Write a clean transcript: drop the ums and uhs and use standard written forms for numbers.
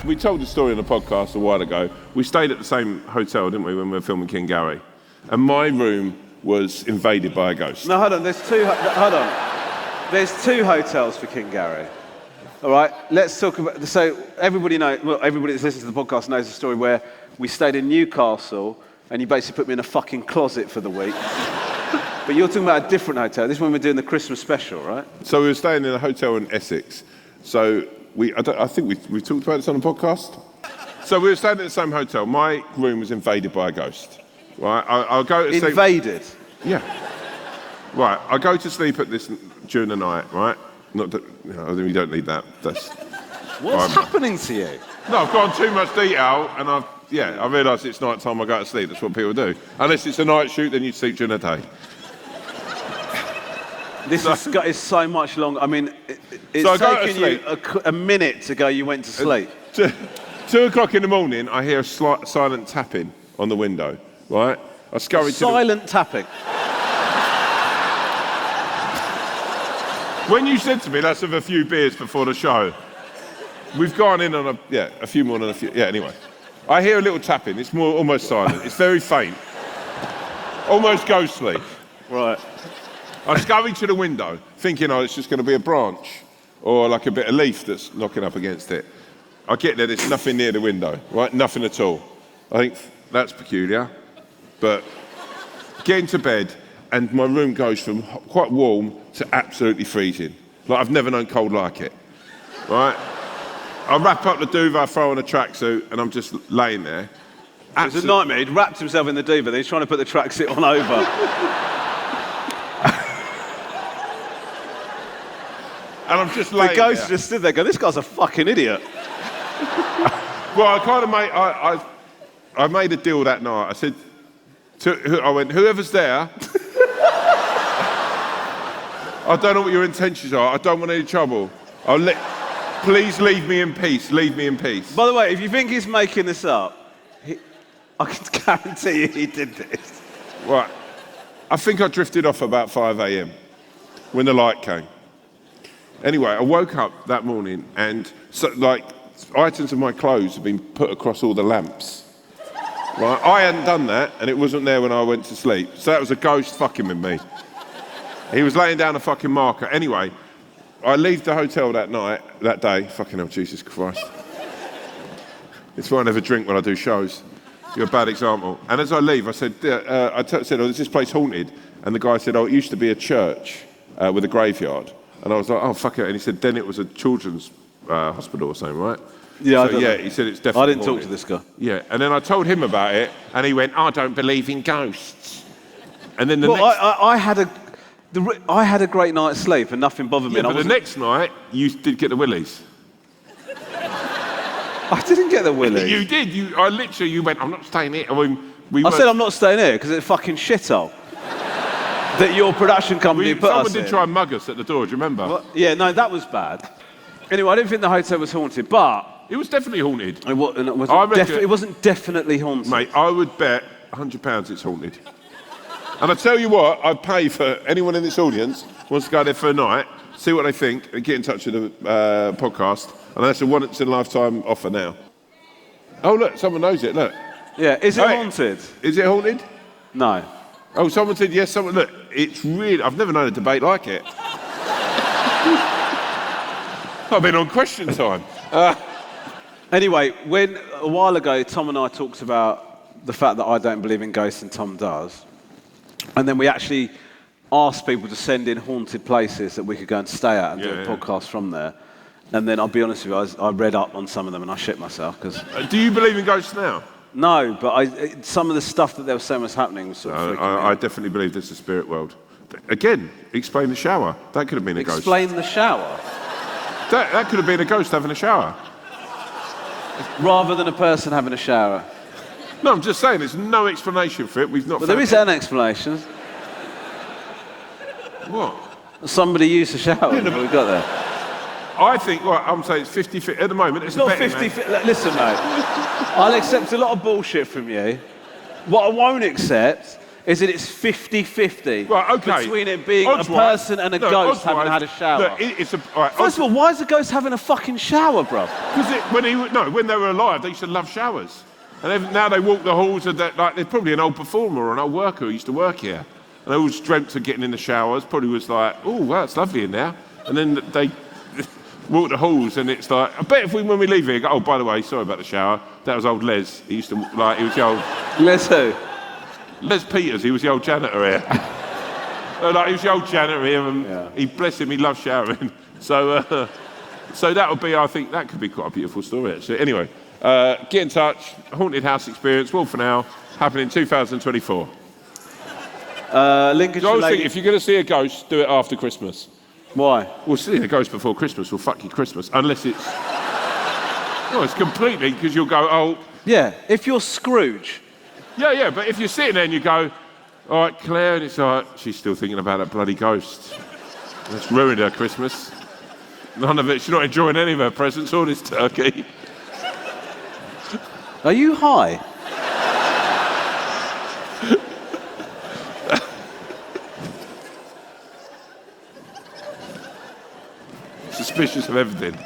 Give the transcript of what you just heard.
we told the story on the podcast a while ago. We stayed at the same hotel, didn't we, when we were filming King Gary? And my room was invaded by a ghost. No, hold on. There's two hotels for King Gary. All right, let's talk about. So everybody that's listening to the podcast knows the story where we stayed in Newcastle and you basically put me in a fucking closet for the week. But you're talking about a different hotel. This is when we're doing the Christmas special, right? So we were staying in a hotel in Essex. So I think we talked about this on the podcast. So we were staying at the same hotel. My room was invaded by a ghost. Right, I'll go to sleep. Invaded? Yeah. Right, I go to sleep at this during the night, right? Not that, we don't need that. What's happening to you? No, I've gone too much detail, and I realise it's night time. I go to sleep. That's what people do. Unless it's a night shoot, then you sleep during the day. This is so much longer. I mean, it's taken you a minute to go. You went to sleep. 2 o'clock in the morning, I hear a silent tapping on the window. Right, I scurried silent tapping. When you said to me, let's have a few beers before the show, we've gone in on a few more than a few. Yeah, anyway. I hear a little tapping. It's almost silent. It's very faint. Almost ghostly. Right. I scurry to the window, thinking, it's just going to be a branch or like a bit of leaf that's knocking up against it. I get there, there's nothing near the window, right? Nothing at all. I think that's peculiar. But get into bed, and my room goes from quite warm to absolutely freezing. Like, I've never known cold like it, right? I wrap up the duvet, I throw on a tracksuit, and I'm just laying there. It's a nightmare. He'd wrapped himself in the duvet, then he's trying to put the tracksuit on over. And I'm just laying there. The ghost just stood there going, this guy's a fucking idiot. Well, I made a deal that night. I said, I went, whoever's there, I don't know what your intentions are. I don't want any trouble. Please leave me in peace. Leave me in peace. By the way, if you think he's making this up, I can guarantee you he did this. Right. I think I drifted off about 5 a.m. when the light came. Anyway, I woke up that morning and items of my clothes had been put across all the lamps. Right, I hadn't done that, and it wasn't there when I went to sleep. So that was a ghost fucking with me. He was laying down a fucking marker. Anyway, I leave the hotel that day. Fucking hell, Jesus Christ. It's why I never drink when I do shows. You're a bad example. And as I leave, I said, is this place haunted? And the guy said, it used to be a church with a graveyard. And I was like, oh, fuck it. And he said, then it was a children's hospital or something, right? Yeah, he said it's definitely. I didn't talk to this guy. Yeah, and then I told him about it, and he went, I don't believe in ghosts. And then I had a great night's sleep and nothing bothered me. Yeah, but the next night, you did get the willies. I didn't get the willies. You did. You went, I'm not staying here. I said I'm not staying here because it's a fucking shithole that your production company put us in. Someone did try and mug us at the door, do you remember? What? Yeah, no, that was bad. Anyway, I didn't think the hotel was haunted, but... It was definitely haunted. It wasn't definitely haunted. Mate, I would bet £100 it's haunted. And I tell you what, I'd pay for anyone in this audience who wants to go there for a night, see what they think, and get in touch with the podcast. And that's a once-in-a-lifetime offer now. Oh, look, someone knows it, look. Yeah, is it haunted? Is it haunted? No. Oh, someone said yes, look, it's really... I've never known a debate like it. I've been on Question Time. Anyway, a while ago, Tom and I talked about the fact that I don't believe in ghosts and Tom does. And then we actually asked people to send in haunted places that we could go and stay at and do a podcast from there. And then I'll be honest with you, I read up on some of them and I shit myself. Cause do you believe in ghosts now? No, but some of the stuff that they were saying was happening was sort of freaking me out. I definitely believe there's a spirit world. Again, explain the shower. That could have been a ghost. Explain the shower? That could have been a ghost having a shower. Rather than a person having a shower. No, I'm just saying, there's no explanation for it. We've not. Well, there is an explanation. What? Somebody used a shower before we got there. I think, I'm saying it's 50-50. At the moment, it's not 50-50. Listen, mate, I'll accept a lot of bullshit from you. What I won't accept is that it's 50-50 Right, okay. between it being Odds a wise- person and a no, ghost odds having wise, had a shower. Look, it's a, all right, First of all, why is the ghost having a fucking shower, bro? because when they were alive, they used to love showers. And now they walk the halls of that, like, they're probably an old performer or an old worker who used to work here. And they always dreamt of getting in the showers, probably was like, oh, wow, it's lovely in there. And then they walk the halls and it's like, I bet when we leave here, go, oh, by the way, sorry about the shower. That was old Les. He used to, like, he was the old... Les who? Les Peters, he was the old janitor here. Like, he was the old janitor here and he, bless him, he loved showering. So that would be, I think, that could be quite a beautiful story, actually. Anyway. Get in touch, Haunted House Experience, Wolf for Now, happening in 2024. Lincolnshire I always think lady. if you're going to see a ghost, do it after Christmas. Why? Well, seeing a ghost before Christmas will fuck your Christmas, unless it's... No, it's completely, because you'll go, oh... Yeah, if you're Scrooge. Yeah, but if you're sitting there and you go, all right, Claire, and it's like, she's still thinking about that bloody ghost. That's ruined her Christmas. None of it, she's not enjoying any of her presents or this turkey. Are you high? Suspicious of everything.